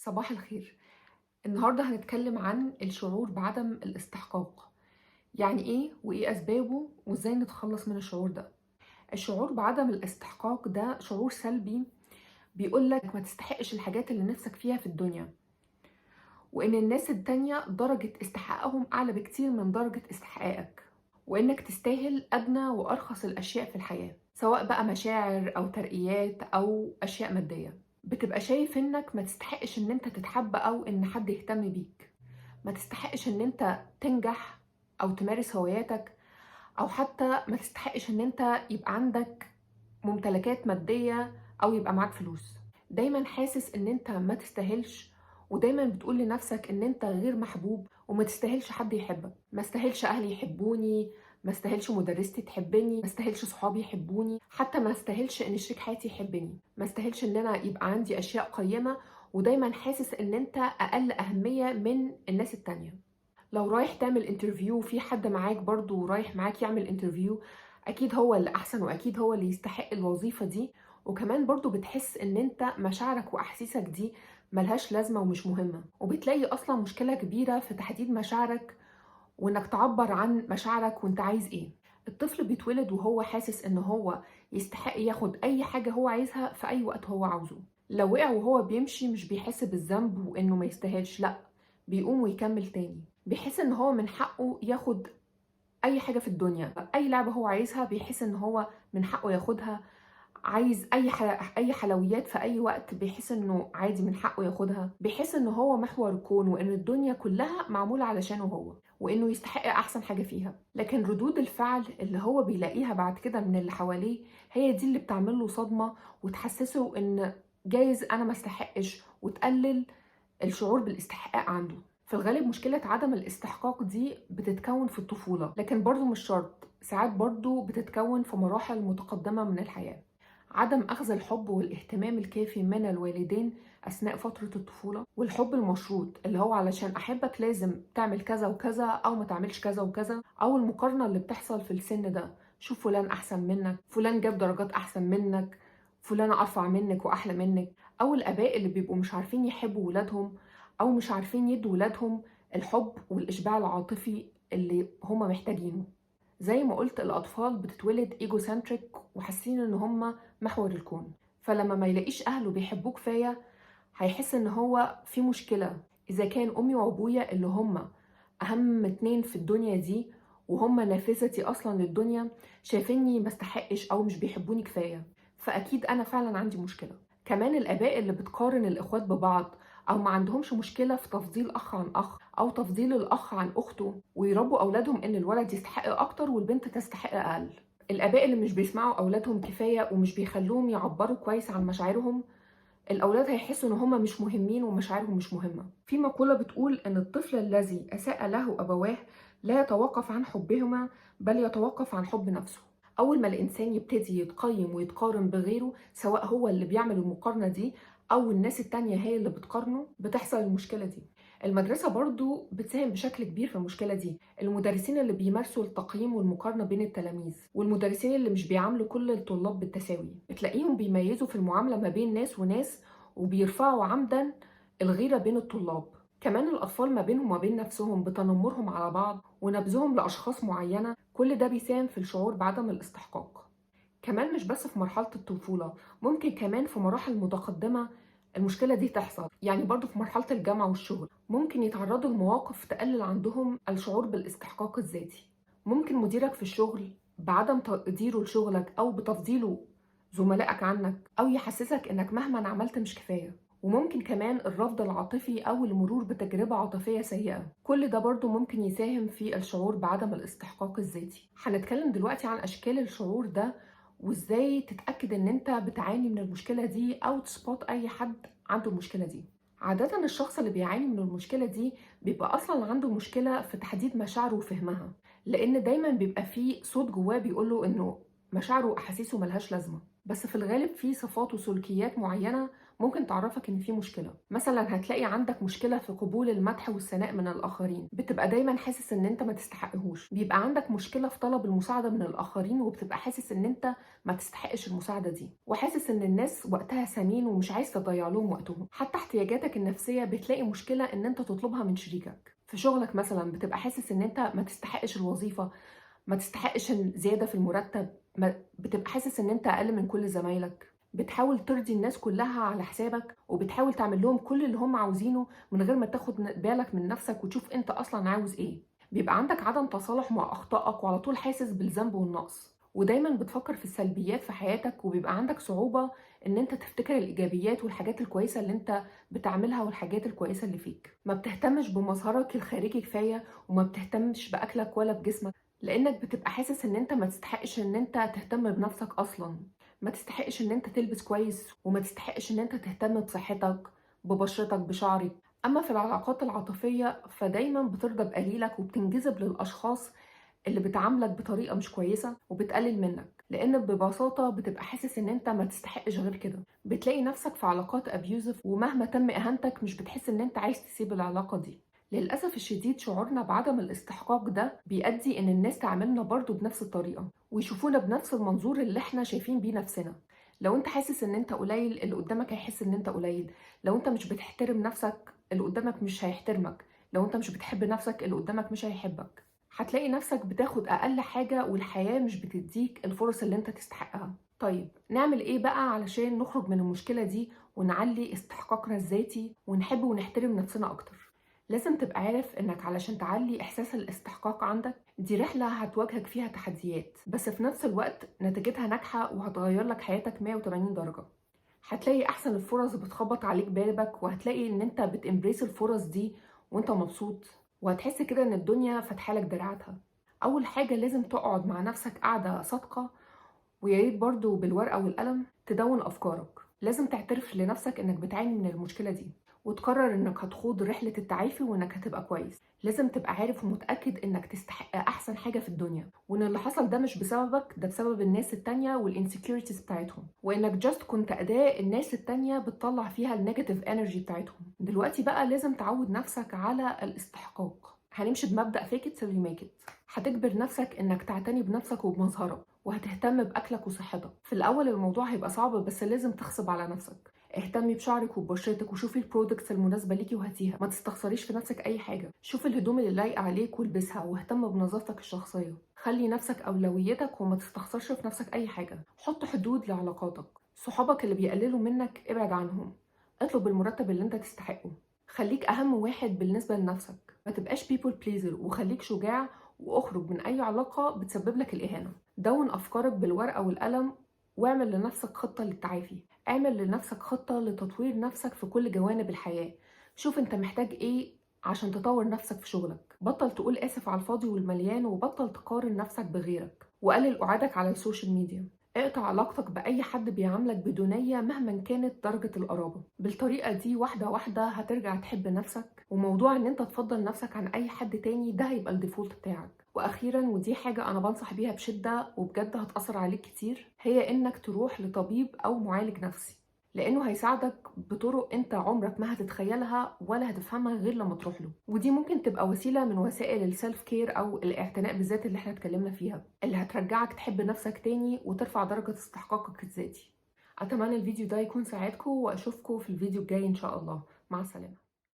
صباح الخير. النهاردة هنتكلم عن الشعور بعدم الاستحقاق. يعني ايه وايه اسبابه وازاي نتخلص من الشعور ده؟ الشعور بعدم الاستحقاق ده شعور سلبي، بيقولك ما تستحقش الحاجات اللي نفسك فيها في الدنيا، وان الناس التانية درجة استحقاقهم اعلى بكتير من درجة استحقاقك، وانك تستاهل ادنى وارخص الاشياء في الحياة، سواء بقى مشاعر او ترقيات او اشياء مادية. بتبقى شايف انك ما تستحقش ان انت تتحب او ان حد يهتم بيك، ما تستحقش ان انت تنجح او تمارس هواياتك، او حتى ما تستحقش ان انت يبقى عندك ممتلكات مادية او يبقى معاك فلوس. دايما حاسس ان انت ما تستاهلش، ودايما بتقول لنفسك ان انت غير محبوب وما تستاهلش حد يحبك. ما استاهلش اهلي يحبوني، ما استاهلش مدرستي تحبني، ما استاهلش صحابي يحبوني، حتى ما استاهلش ان شريك حياتي يحبني، ما استاهلش ان انا يبقى عندي اشياء قيمة. ودايما حاسس ان انت اقل اهمية من الناس التانية. لو رايح تعمل انترفيو وفي حد معاك برضو رايح معاك يعمل انترفيو، اكيد هو اللي احسن واكيد هو اللي يستحق الوظيفة دي. وكمان برضو بتحس ان انت مشاعرك واحاسيسك دي ملهاش لازمة ومش مهمة، وبتلاقي اصلا مشكلة كبيرة في تحديد مشاعرك وانك تعبر عن مشاعرك وانت عايز ايه. الطفل بيتولد وهو حاسس ان هو يستحق ياخد اي حاجة هو عايزها في اي وقت هو عاوزه. لو وقع وهو بيمشي مش بيحس بالذنب وانه ما يستاهلش، لا، بيقوم ويكمل تاني. بيحس ان هو من حقه ياخد اي حاجة في الدنيا، اي لعبة هو عايزها بيحس ان هو من حقه ياخدها. عايز اي حلويات في اي وقت بيحس انه عادي من حقه ياخدها. بيحس ان هو محور الكون وان الدنيا كلها معمولة علشانه هو، وانه يستحق احسن حاجة فيها. لكن ردود الفعل اللي هو بيلاقيها بعد كده من اللي حواليه هي دي اللي بتعمل له صدمة وتحسسه ان جايز انا ما استحقش، وتقلل الشعور بالاستحقاق عنده. في الغالب مشكلة عدم الاستحقاق دي بتتكون في الطفولة، لكن برضو مش شرط، ساعات برضو بتتكون في مراحل متقدمة من الحياة. عدم أخذ الحب والاهتمام الكافي من الوالدين أثناء فترة الطفولة، والحب المشروط اللي هو علشان أحبك لازم تعمل كذا وكذا أو ما تعملش كذا وكذا، أو المقارنة اللي بتحصل في السن ده، شوف فلان أحسن منك، فلان جاب درجات أحسن منك، فلانة أرفع منك وأحلى منك. أو الآباء اللي بيبقوا مش عارفين يحبوا ولادهم أو مش عارفين يدوا ولادهم الحب والإشباع العاطفي اللي هما محتاجينه. زي ما قلت، الأطفال بتتولد ايجوسنتريك وحاسين إن هما محور الكون، فلما ما يلاقيش أهله بيحبوه كفاية هيحس إن هو في مشكلة. إذا كان أمي وأبويا اللي هما أهم اتنين في الدنيا دي وهما نافذتي أصلا للدنيا شايفيني مستحقش أو مش بيحبوني كفاية، فأكيد أنا فعلا عندي مشكلة. كمان الآباء اللي بتقارن الإخوات ببعض أو ما عندهمش مشكلة في تفضيل أخ عن أخ أو تفضيل الأخ عن أخته، ويربوا أولادهم إن الولد يستحق أكتر والبنت تستحق أقل. الآباء اللي مش بيسمعوا أولادهم كفاية ومش بيخلوهم يعبروا كويس عن مشاعرهم، الأولاد هيحسوا إن هما مش مهمين ومشاعرهم مش مهمة. في مقولة بتقول إن الطفل الذي أساء له أبواه لا يتوقف عن حبهما بل يتوقف عن حب نفسه. أول ما الإنسان يبتدي يتقيم ويتقارن بغيره، سواء هو اللي بيعمل المقارنة دي أو الناس التانية هي اللي بتقارنه، بتحصل المشكلة دي. المدرسة برضو بتساهم بشكل كبير في المشكلة دي. المدرسين اللي بيمارسوا التقييم والمقارنة بين التلاميذ، والمدرسين اللي مش بيعاملوا كل الطلاب بالتساوي، بتلاقيهم بيميزوا في المعاملة ما بين ناس وناس وبيرفعوا عمدا الغيرة بين الطلاب. كمان الأطفال ما بينهم وما بين نفسهم بتنمرهم على بعض ونبذهم لأشخاص معينة، كل ده بيساهم في الشعور بعدم الاستحقاق. كمان مش بس في مرحلة الطفولة، ممكن كمان في مراحل متقدمة المشكلة دي تحصل. يعني برضو في مرحلة الجامعة والشغل ممكن يتعرضوا لمواقف تقلل عندهم الشعور بالاستحقاق الذاتي. ممكن مديرك في الشغل بعدم تقديره لشغلك أو بتفضيله زملائك عنك، أو يحسسك إنك مهما عملت مش كفاية. وممكن كمان الرفض العاطفي أو المرور بتجربة عاطفية سيئة، كل ده برضو ممكن يساهم في الشعور بعدم الاستحقاق الذاتي. هنتكلم دلوقتي عن أشكال الشعور ده وازاي تتأكد ان انت بتعاني من المشكلة دي او تسبوت اي حد عنده المشكلة دي. عادة الشخص اللي بيعاني من المشكلة دي بيبقى اصلا عنده مشكلة في تحديد مشاعره وفهمها، لان دايما بيبقى فيه صوت جواه بيقوله انه مشاعره واحاسيسه ملهاش لازمة. بس في الغالب في صفات وسلوكيات معينة ممكن تعرفك ان في مشكله. مثلا هتلاقي عندك مشكله في قبول المدح والثناء من الاخرين، بتبقى دايما حاسس ان انت ما تستحقهوش. بيبقى عندك مشكله في طلب المساعده من الاخرين، وبتبقى حاسس ان انت ما تستحقش المساعده دي، وحاسس ان الناس وقتها ثمين ومش عايز تضيع لهم وقتهم. حتى احتياجاتك النفسيه بتلاقي مشكله ان انت تطلبها من شريكك. في شغلك مثلا بتبقى حاسس ان انت ما تستحقش الوظيفه، ما تستحقش زياده في المرتب، بتبقى حاسس ان انت اقل من كل زمايلك. بتحاول ترضي الناس كلها على حسابك، وبتحاول تعمل لهم كل اللي هم عاوزينه من غير ما تاخد بالك من نفسك وتشوف انت اصلا عاوز ايه. بيبقى عندك عدم تصالح مع اخطائك، وعلى طول حاسس بالذنب والنقص، ودايما بتفكر في السلبيات في حياتك، وبيبقى عندك صعوبة ان انت تفتكر الايجابيات والحاجات الكويسة اللي انت بتعملها والحاجات الكويسة اللي فيك. ما بتهتمش بمظهرك الخارجي كفاية، وما بتهتمش باكلك ولا بجسمك، لانك بتبقى حاسس ان انت ما تستحقش ان انت تهتم بنفسك اصلا. ما تستحقش ان انت تلبس كويس، وما تستحقش ان انت تهتم بصحتك، ببشرتك، بشعرك. اما في العلاقات العاطفية فدايما بترضى بقليلك، وبتنجذب للاشخاص اللي بتعاملك بطريقة مش كويسة وبتقلل منك، لان ببساطة بتبقى حاسس ان انت ما تستحقش غير كده. بتلاقي نفسك في علاقات ابيوزف، ومهما تم اهانتك مش بتحس ان انت عايز تسيب العلاقة دي. للأسف الشديد شعورنا بعدم الاستحقاق ده بيؤدي إن الناس تعاملنا برضو بنفس الطريقة، ويشوفونا بنفس المنظور اللي احنا شايفين بيه نفسنا. لو انت حاسس ان انت قليل، اللي قدامك هيحس ان انت قليل. لو انت مش بتحترم نفسك، اللي قدامك مش هيحترمك. لو انت مش بتحب نفسك، اللي قدامك مش هيحبك. هتلاقي نفسك بتاخد أقل حاجة، والحياة مش بتديك الفرص اللي انت تستحقها. طيب نعمل ايه بقى علشان نخرج من المشكلة دي ونعلي استحقاقنا الذاتي ونحب ونحترم نفسنا أكتر؟ لازم تبقى عارف انك علشان تعلي احساس الاستحقاق عندك، دي رحلة هتواجهك فيها تحديات، بس في نفس الوقت نتيجتها ناجحة وهتغير لك حياتك 180 درجة. هتلاقي احسن الفرص بتخبط عليك بابك، وهتلاقي ان انت بتمبريس الفرص دي وانت مبسوط، وهتحس كده ان الدنيا فاتحالك دراعاتها. اول حاجة لازم تقعد مع نفسك قعدة صادقة، ويا ريت برضو بالورقة والقلم تدون أفكارك. لازم تعترف لنفسك إنك بتعاني من المشكلة دي، وتقرر إنك هتخوض رحلة التعافي وإنك هتبقى كويس. لازم تبقى عارف ومتأكد إنك تستحق أحسن حاجة في الدنيا، وإن اللي حصل ده مش بسببك، ده بسبب الناس التانية والإنسكيورتيز بتاعتهم، وإنك جاست كنت أداة الناس التانية بتطلع فيها النيجاتيف انرجي بتاعتهم. دلوقتي بقى لازم تعود نفسك على الاستحقاق. هنمشي بمبدأ fake it till you make it. هتجبر نفسك إنك تعتني بنفسك وبمظهرك، وهتهتم بأكلك وصحتك. في الأول الموضوع هيبقى صعب، بس لازم تغصب على نفسك. اهتمي بشعرك وببشرتك، وشوفي البرودكتس المناسبة ليكي وهاتيها. ما تستخسريش في نفسك أي حاجة. شوف الهدوم اللي لايقة عليك والبسها، واهتم بنظافتك الشخصية. خلي نفسك أولويتك، وما تستخسرش في نفسك أي حاجة. حط حدود لعلاقاتك. صحابك اللي بيقللوا منك ابعد عنهم. اطلب المرتب اللي انت تستحقه. خليك أهم واحد بالنسبة لنفسك. ما تبقاش people pleaser، وخليك شجاع، واخرج من أي علاقة بتسبب لك الإهانة. دون أفكارك بالورقة والقلم، واعمل لنفسك خطة للتعافي. اعمل لنفسك خطة لتطوير نفسك في كل جوانب الحياة. شوف انت محتاج ايه عشان تطور نفسك في شغلك. بطل تقول آسف على الفاضي والمليان، وبطل تقارن نفسك بغيرك، وقلل قعادك على السوشيال ميديا. اقطع علاقتك بأي حد بيعاملك بدونية مهما كانت درجة القرابة. بالطريقة دي واحدة واحدة هترجع تحب نفسك، وموضوع ان انت تفضل نفسك عن اي حد تاني ده هيبقى الديفولت بتاعك. واخيرا، ودي حاجة انا بنصح بيها بشدة وبجد هتأثر عليك كتير، هي انك تروح لطبيب او معالج نفسي، لانه هيساعدك بطرق انت عمرك ما هتتخيلها ولا هتفهمها غير لما تروح له. ودي ممكن تبقى وسيله من وسائل السيلف كير او الاعتناء بالذات اللي احنا اتكلمنا فيها، اللي هترجعك تحب نفسك تاني وترفع درجه استحقاقك الذاتي. اتمنى الفيديو ده يكون ساعدكم، واشوفكم في الفيديو الجاي ان شاء الله. مع السلامه.